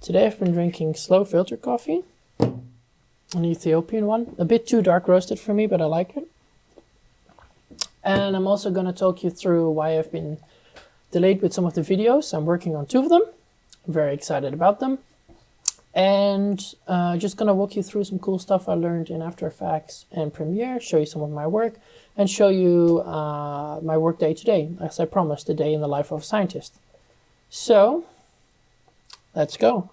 Today I've been drinking slow filter coffee, an Ethiopian one. A bit too dark roasted for me, but I like it. And I'm also going to talk you through why I've been delayed with some of the videos. I'm working on 2 of them. I'm very excited about them. And just going to walk you through some cool stuff I learned in After Effects and Premiere, show you some of my work, and show you my workday today, as I promised, a day in the life of a scientist. So, let's go.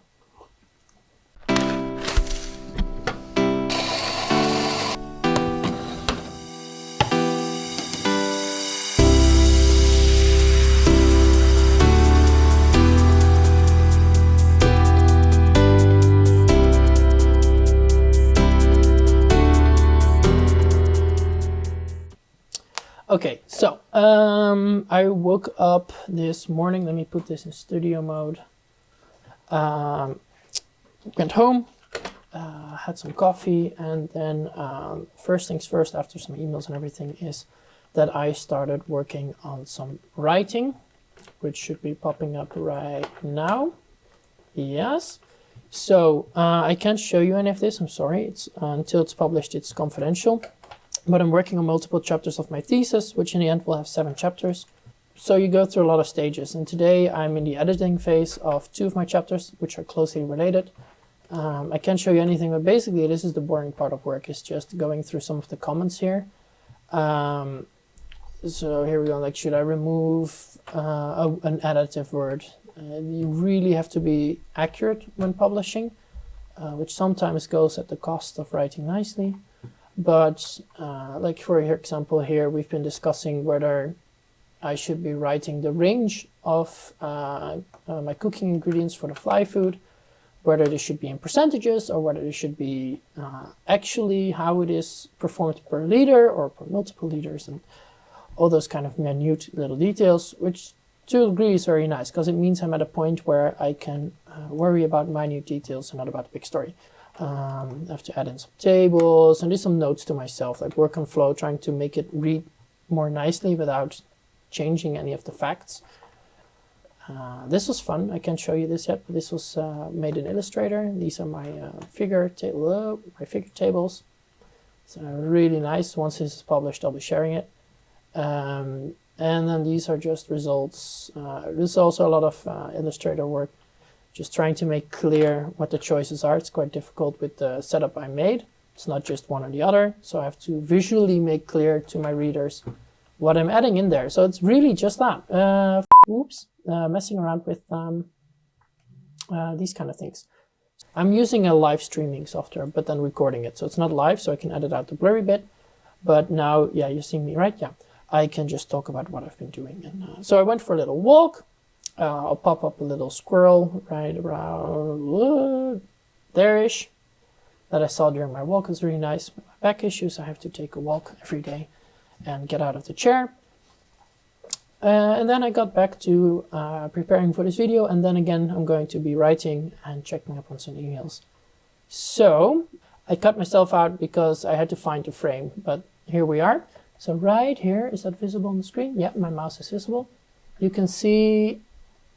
Okay, so I woke up this morning. Let me put this in studio mode. Went home, had some coffee, and then first things first, after some emails and everything, is that I started working on some writing, which should be popping up right now. Yes. So I can't show you any of this. I'm sorry. It's until it's published, it's confidential. But I'm working on multiple chapters of my thesis, which in the end will have 7 chapters. So you go through a lot of stages. And today I'm in the editing phase of 2 of my chapters, which are closely related. I can't show you anything, but basically this is the boring part of work, is just going through some of the comments here. So here we go, like, should I remove an additive word? You really have to be accurate when publishing, which sometimes goes at the cost of writing nicely. But like for example here, we've been discussing whether I should be writing the range of my cooking ingredients for the fly food, whether they should be in percentages or whether they should be actually how it is performed per liter or per multiple liters, and all those kind of minute little details, which to a degree is very nice because it means I'm at a point where I can worry about minute details and not about the big story. I have to add in some tables and do some notes to myself, like work on flow, trying to make it read more nicely without changing any of the facts. This was fun. I can't show you this yet, but this was made in Illustrator. These are my figure tables. So really nice. Once this is published, I'll be sharing it. And then these are just results. This is also a lot of Illustrator work. Just trying to make clear what the choices are. It's quite difficult with the setup I made. It's not just one or the other. So I have to visually make clear to my readers what I'm adding in there. So it's really just that. Messing around with these kind of things. I'm using a live streaming software, but then recording it. So it's not live, so I can edit out the blurry bit. But now, yeah, you're seeing me, right? Yeah. I can just talk about what I've been doing. And so I went for a little walk. I'll pop up a little squirrel right around there-ish that I saw during my walk. It's really nice. With my back issues, I have to take a walk every day and get out of the chair. And then I got back to preparing for this video, and then again I'm going to be writing and checking up on some emails. So I cut myself out because I had to find the frame, but here we are. So right here, is that visible on the screen? Yeah, my mouse is visible. You can see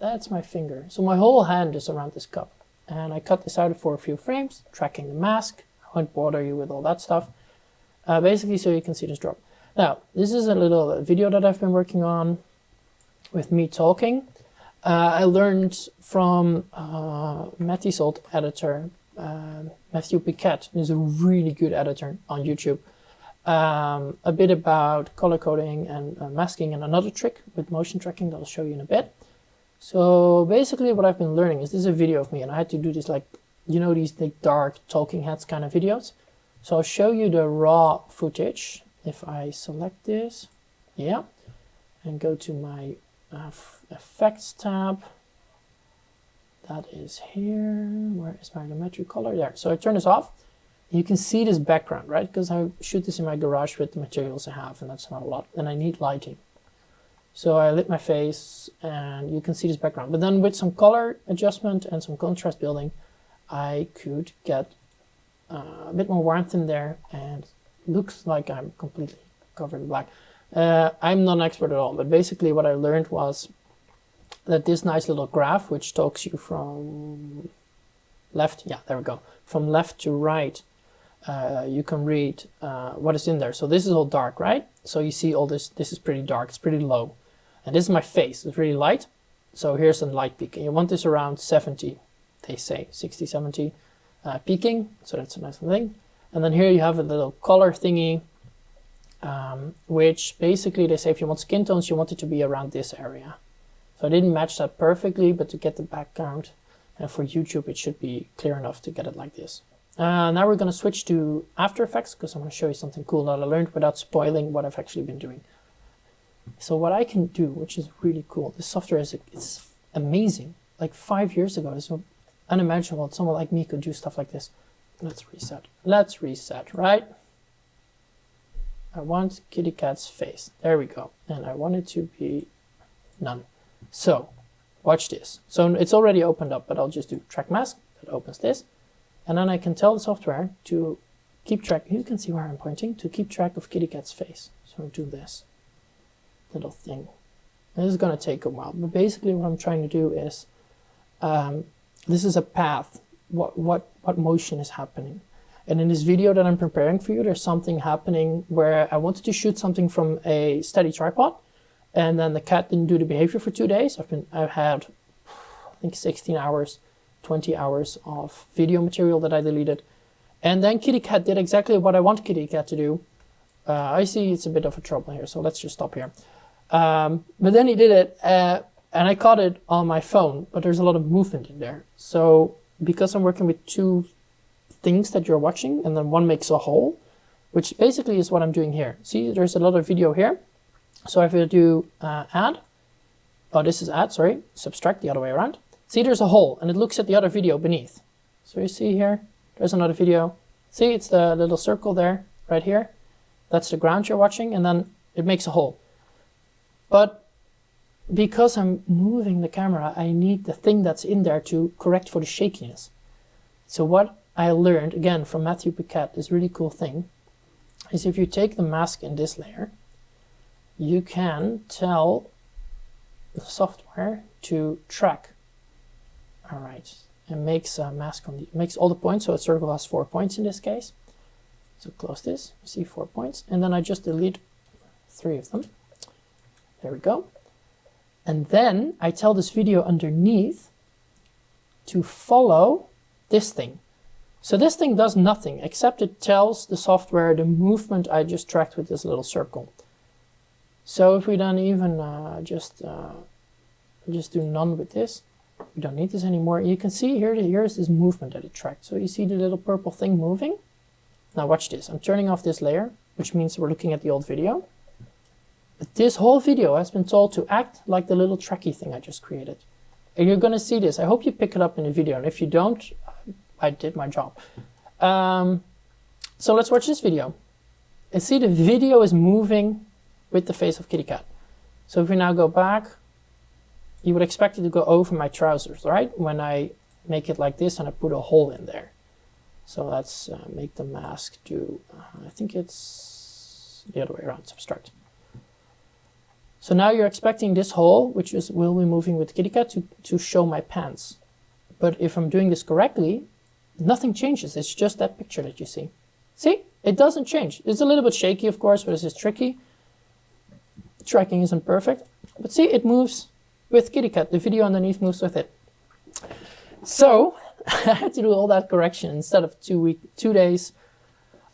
that's my finger. So my whole hand is around this cup. And I cut this out for a few frames, tracking the mask. I won't bother you with all that stuff. Basically, so you can see this drop. Now, this is a little video that I've been working on with me talking. I learned from Matty's old editor, Matthew Piquet, who's a really good editor on YouTube. A bit about color coding and masking, and another trick with motion tracking that I'll show you in a bit. So basically what I've been learning is, this is a video of me, and I had to do this, like, you know, these like dark talking heads kind of videos. So I'll show you the raw footage. If I select this, yeah, and go to my effects tab, that is here. Where is my geometry color? There. So I turn this off. You can see this background, right? Because I shoot this in my garage with the materials I have, and that's not a lot, and I need lighting. So I lit my face, and you can see this background. But then with some color adjustment and some contrast building, I could get a bit more warmth in there, and looks like I'm completely covered in black. I'm not an expert at all, but basically what I learned was that this nice little graph, which talks you from left, yeah, there we go. From left to right, you can read what is in there. So this is all dark, right? So you see all this is pretty dark, it's pretty low. And this is my face, it's really light. So here's a light peak, and you want this around 70, they say, 60, 70 peaking, so that's a nice thing. And then here you have a little color thingy, which basically they say if you want skin tones, you want it to be around this area. So I didn't match that perfectly, but to get the background, and for YouTube, it should be clear enough to get it like this. Now we're going to switch to After Effects, because I'm going to show you something cool that I learned without spoiling what I've actually been doing. So what I can do, which is really cool, this software it's amazing. Like 5 years ago, it's so unimaginable that someone like me could do stuff like this. Let's reset. Let's reset, right? I want kitty cat's face. There we go. And I want it to be none. So watch this. So it's already opened up, but I'll just do track mask. That opens this. And then I can tell the software to keep track. You can see where I'm pointing, to keep track of kitty cat's face. So I'll do this little thing. And this is going to take a while, but basically what I'm trying to do is, this is a path. What motion is happening? And in this video that I'm preparing for you, there's something happening where I wanted to shoot something from a steady tripod, and then the cat didn't do the behavior for 2 days. I've had, I think 16 hours, 20 hours of video material that I deleted. And then kitty cat did exactly what I want kitty cat to do. I see it's a bit of a trouble here, so let's just stop here. But then he did it, and I caught it on my phone, but there's a lot of movement in there. So because I'm working with two things that you're watching, and then one makes a whole, which basically is what I'm doing here. See, there's a lot of video here. So if I do add, oh, this is add, sorry, subtract the other way around. See, there's a hole, and it looks at the other video beneath. So you see here, there's another video. See, it's the little circle there, right here. That's the ground you're watching, and then it makes a hole. But because I'm moving the camera, I need the thing that's in there to correct for the shakiness. So what I learned, again, from Matthew Piquet, this really cool thing, is if you take the mask in this layer, you can tell the software to track. All right, it makes a mask on makes all the points, so a circle has 4 points in this case. So close this, you see 4 points, and then I just delete 3 of them. There we go. And then I tell this video underneath to follow this thing. So this thing does nothing, except it tells the software the movement I just tracked with this little circle. So if we then even just do none with this, we don't need this anymore. You can see here, here's this movement that it tracked. So you see the little purple thing moving? Now watch this. I'm turning off this layer, which means we're looking at the old video. But this whole video has been told to act like the little tracky thing I just created. And you're going to see this. I hope you pick it up in the video. And if you don't, I did my job. So let's watch this video. And see, the video is moving with the face of kitty cat. So if we now go back, you would expect it to go over my trousers, right? When I make it like this and I put a hole in there. So let's make the mask do, I think it's the other way around, subtract. So now you're expecting this hole, which will be moving with kitty cat, to show my pants. But if I'm doing this correctly, nothing changes. It's just that picture that you see. See, it doesn't change. It's a little bit shaky, of course, but this is tricky. Tracking isn't perfect. But see, it moves with kitty cat. The video underneath moves with it. So I had to do all that correction instead of 2 days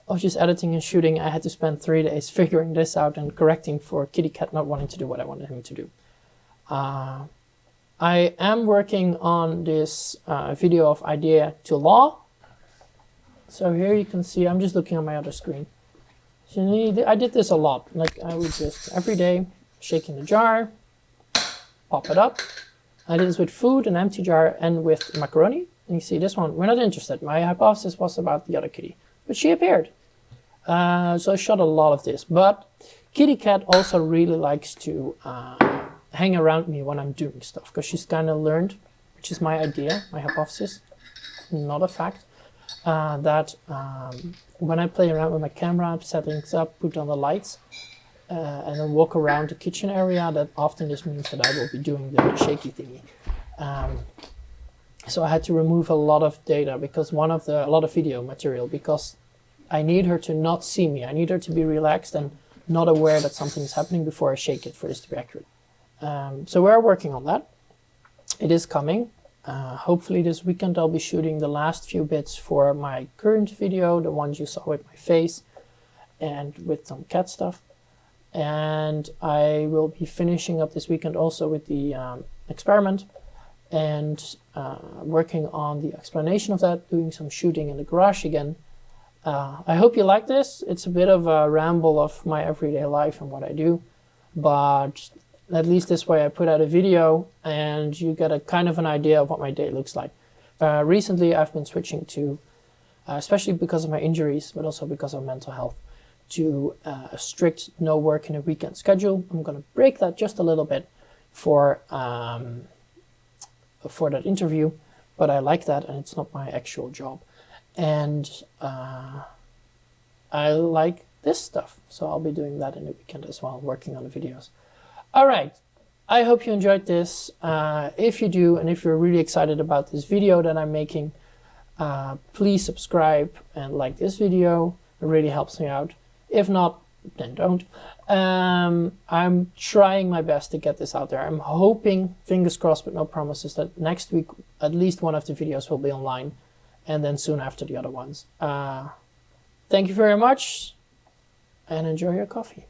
of just editing and shooting. I had to spend 3 days figuring this out and correcting for kitty cat not wanting to do what I wanted him to do. I am working on this video of idea to law. So here you can see, I'm just looking on my other screen. So I did this a lot. Like I would just every day shaking the jar, pop it up. I did this with food, an empty jar, and with macaroni. And you see this one, we're not interested. My hypothesis was about the other kitty, but she appeared. So I shot a lot of this, but kitty cat also really likes to hang around me when I'm doing stuff, because she's kind of learned, which is my idea, my hypothesis, not a fact, that when I play around with my camera, set things up, put on the lights, and then walk around the kitchen area, that often this means that I will be doing the shaky thingy. So I had to remove a lot of data because a lot of video material, because I need her to not see me. I need her to be relaxed and not aware that something's happening before I shake it for this to be accurate. So we're working on that. It is coming. Hopefully this weekend I'll be shooting the last few bits for my current video, the ones you saw with my face and with some cat stuff. And I will be finishing up this weekend also with the experiment and working on the explanation of that, doing some shooting in the garage again. I hope you like this. It's a bit of a ramble of my everyday life and what I do, but at least this way I put out a video and you get a kind of an idea of what my day looks like. Recently I've been switching to, especially because of my injuries, but also because of mental health, to a strict no work in a weekend schedule. I'm going to break that just a little bit for that interview, but I like that and it's not my actual job. And I like this stuff, so I'll be doing that in the weekend as well, working on the videos. All right, I hope you enjoyed this. If you do, and if you're really excited about this video that I'm making, please subscribe and like this video. It really helps me out. If not, then don't. I'm trying my best to get this out there. I'm hoping, fingers crossed but no promises, that next week at least one of the videos will be online, and then soon after the other ones. Thank you very much, and enjoy your coffee.